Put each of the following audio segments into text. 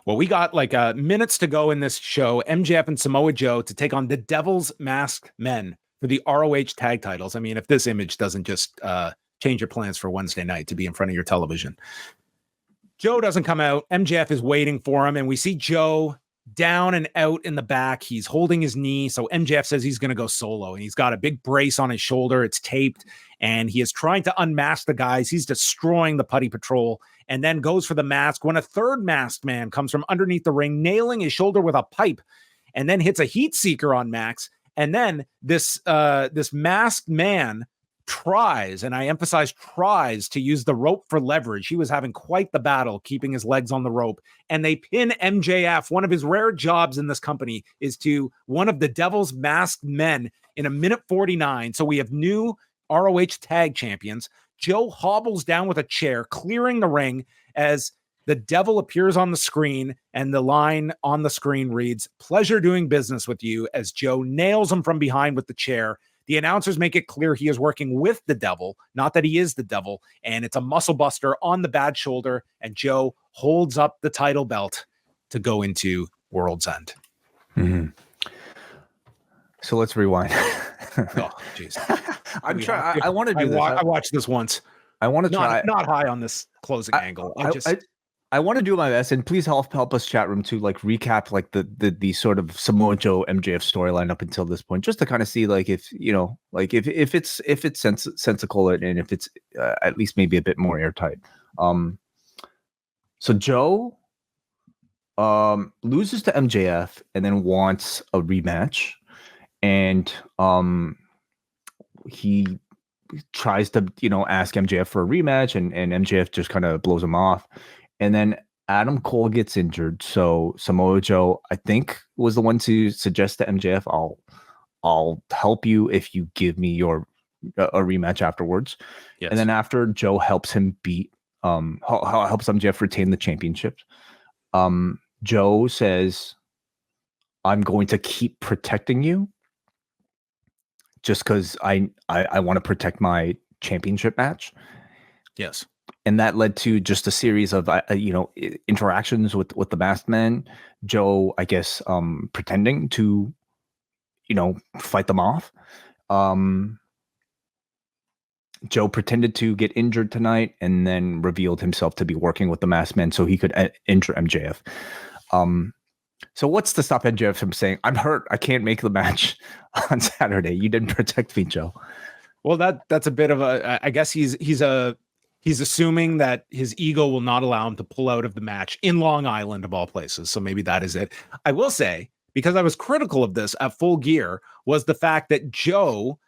Well, we got like minutes to go in this show. MJF and Samoa Joe to take on the Devil's Masked Men for the ROH tag titles. I mean, if this image doesn't just change your plans for Wednesday night to be in front of your television. Joe doesn't come out. MJF is waiting for him, and we see Joe down and out in the back. He's holding his knee. So MJF says he's going to go solo, and he's got a big brace on his shoulder. It's taped, and he is trying to unmask the guys. He's destroying the Putty Patrol, and then goes for the mask when a third masked man comes from underneath the ring, nailing his shoulder with a pipe, and then hits a heat seeker on Max. And then this masked man tries, and I emphasize tries, to use the rope for leverage. He was having quite the battle keeping his legs on the rope, and they pin MJF. One of his rare jobs in this company is to one of the Devil's Masked Men in 1:49. So we have new ROH tag champions. Joe hobbles down with a chair, clearing the ring as the Devil appears on the screen, and the line on the screen reads, "Pleasure doing business with you," as Joe nails him from behind with the chair. The announcers make it clear he is working with the Devil, not that he is the Devil, and it's a muscle buster on the bad shoulder, and Joe holds up the title belt to go into World's End. Mm-hmm. So let's rewind. Oh, jeez. I'm trying. I want to do this. I watched this once. I want to try. Not high on this closing angle. I want to do my best, and please help us, chat room, to like recap like the sort of Samoa Joe MJF storyline up until this point, just to kind of see like if if it's sensical and if it's at least maybe a bit more airtight. So Joe loses to MJF and then wants a rematch, and he tries to ask MJF for a rematch, and MJF just kind of blows him off. And then Adam Cole gets injured. So Samoa Joe, I think, was the one to suggest to MJF, I'll help you if you give me a rematch afterwards. Yes. And then after Joe helps him helps MJF retain the championship, Joe says, "I'm going to keep protecting you just because I want to protect my championship match." Yes. And that led to just a series of, interactions with the masked men. Joe, I guess, pretending to, fight them off. Joe pretended to get injured tonight and then revealed himself to be working with the masked men so he could injure MJF. So what's to stop MJF from saying, "I'm hurt, I can't make the match on Saturday. You didn't protect me, Joe"? Well, that's a bit of I guess he's assuming that his ego will not allow him to pull out of the match in Long Island, of all places. So maybe that is it. I will say, because I was critical of this at Full Gear, was the fact that Joe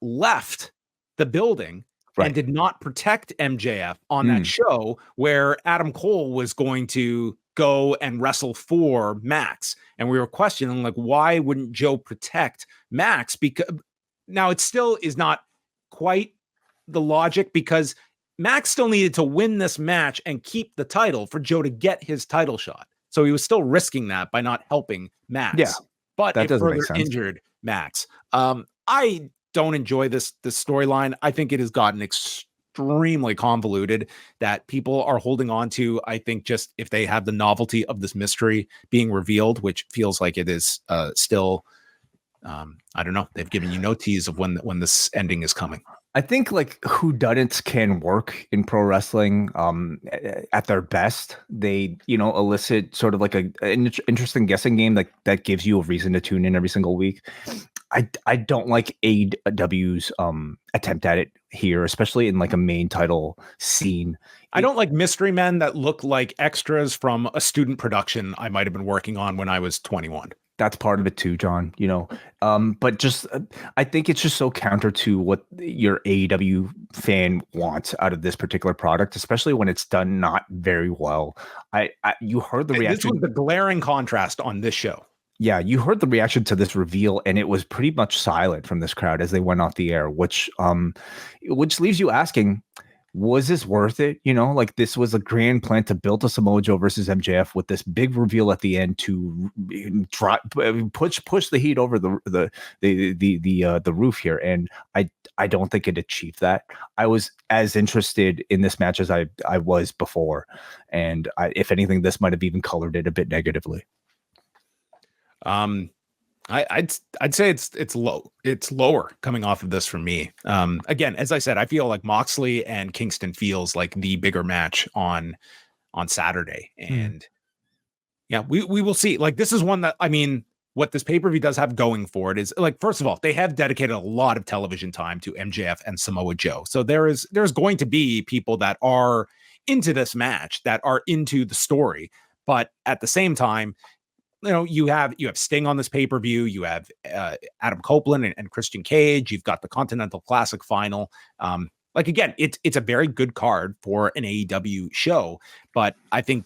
left the building and did not protect MJF on that show where Adam Cole was going to go and wrestle for Max. And we were questioning, like, why wouldn't Joe protect Max? Because now it still is not quite the logic, because Max still needed to win this match and keep the title for Joe to get his title shot. So he was still risking that by not helping Max. Yeah, but it further injured Max. I don't enjoy this storyline. I think it has gotten extremely convoluted that people are holding on to. I think just if they have the novelty of this mystery being revealed, which feels like it is still, I don't know. They've given you no tease of when this ending is coming. I think like whodunits can work in pro wrestling at their best. They, elicit sort of like an interesting guessing game that gives you a reason to tune in every single week. I don't like AEW's attempt at it here, especially in like a main title scene. I don't like mystery men that look like extras from a student production I might have been working on when I was 21. That's part of it too, John, but just, I think it's just so counter to what your AEW fan wants out of this particular product, especially when it's done not very well. You heard the reaction. This was the glaring contrast on this show. Yeah, you heard the reaction to this reveal, and it was pretty much silent from this crowd as they went off the air, which leaves you asking, was this worth it? You know, like this was a grand plan to build a Samoa Joe versus MJF with this big reveal at the end to push the heat over the roof here. And I don't think it achieved that. I was as interested in this match as I was before, and if anything, this might have even colored it a bit negatively. I'd say it's low. It's lower coming off of this for me. Again, as I said, I feel like Moxley and Kingston feels like the bigger match on Saturday, and yeah, we will see. Like, this is one that, I mean, what this pay-per-view does have going for it is, like, first of all, they have dedicated a lot of television time to MJF and Samoa Joe, so there's going to be people that are into this match, that are into the story, but at the same time, you know, you have Sting on this pay-per-view, you have Adam Copeland and Christian Cage, you've got the Continental Classic final. Like, again, it's a very good card for an AEW show, but I think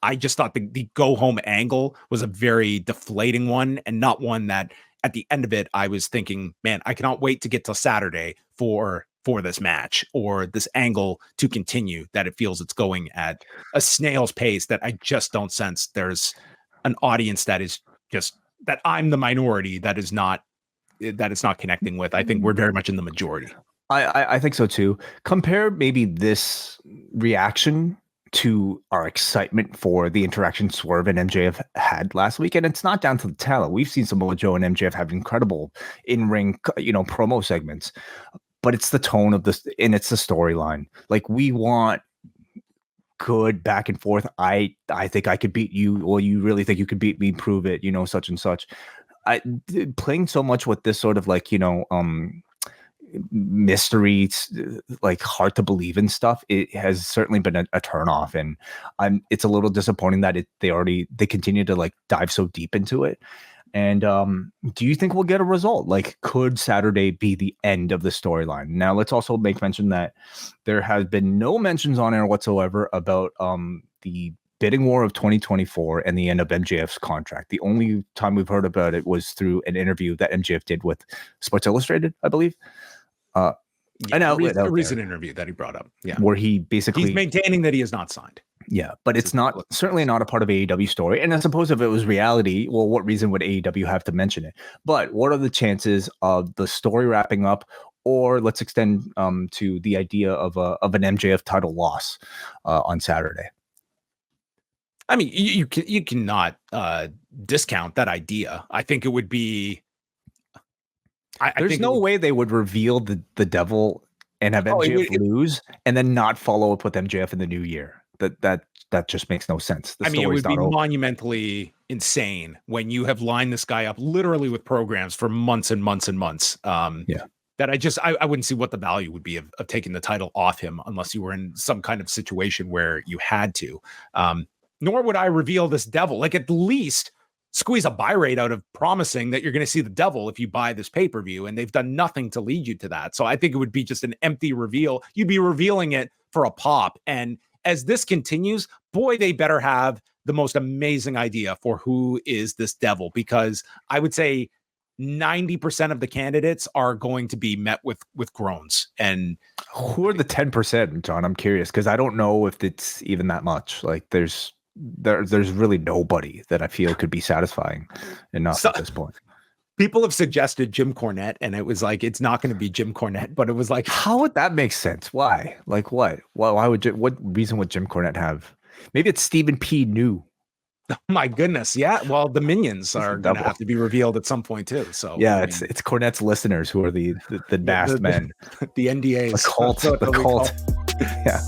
I just thought the go home angle was a very deflating one, and not one that at the end of it I was thinking, man, I cannot wait to get to Saturday for this match or this angle to continue, that it feels it's going at a snail's pace, that I just don't sense there's an audience that is just, that I'm the minority that it's not connecting with. I think we're very much in the majority. I think so too. Compare maybe this reaction to our excitement for the interaction Swerve and MJF had last week. And it's not down to the talent. We've seen Samoa Joe and MJF have incredible in-ring, promo segments, but it's the tone of this, and it's the storyline. Like, we want good back and forth. I think I could beat you, or you really think you could beat me, prove it, such and such. Playing so much with this sort of like, mystery, like hard to believe in stuff, it has certainly been a turnoff, and it's a little disappointing that they continue to like dive so deep into it. And do you think we'll get a result? Like, could Saturday be the end of the storyline? Now, let's also make mention that there has been no mentions on air whatsoever about the bidding war of 2024 and the end of MJF's contract. The only time we've heard about it was through an interview that MJF did with Sports Illustrated, I believe. A recent interview that he brought up, where he's maintaining that he is not signed. Yeah, but it's certainly not a part of AEW story. And I suppose if it was reality, well, what reason would AEW have to mention it? But what are the chances of the story wrapping up, or let's extend to the idea of an MJF title loss on Saturday? I mean, you cannot discount that idea. I think it would be. There's no way they would reveal the devil and have MJF lose and then not follow up with MJF in the new year. That just makes no sense. It would be monumentally insane when you have lined this guy up literally with programs for months and months and months. That I wouldn't see what the value would be of taking the title off him unless you were in some kind of situation where you had to. Nor would I reveal this devil. Like, at least squeeze a buy rate out of promising that you're going to see the devil if you buy this pay-per-view, and they've done nothing to lead you to that. So I think it would be just an empty reveal. You'd be revealing it for a pop, and as this continues, boy, they better have the most amazing idea for who is this devil, because I would say 90% of the candidates are going to be met with groans. And who are the 10%, John? I'm curious, because I don't know if it's even that much. Like, there's really nobody that I feel could be satisfying enough at this point. People have suggested Jim Cornette, and it was like, it's not going to be Jim Cornette, but it was like, how would that make sense? Why? Like, what? Why would what reason would Jim Cornette have? Maybe it's Stephen P. New. Oh my goodness. Yeah. Well, the minions are going to have to be revealed at some point too. So yeah, it's Cornette's listeners who are the masked men. The NDAs. The cult. Yeah.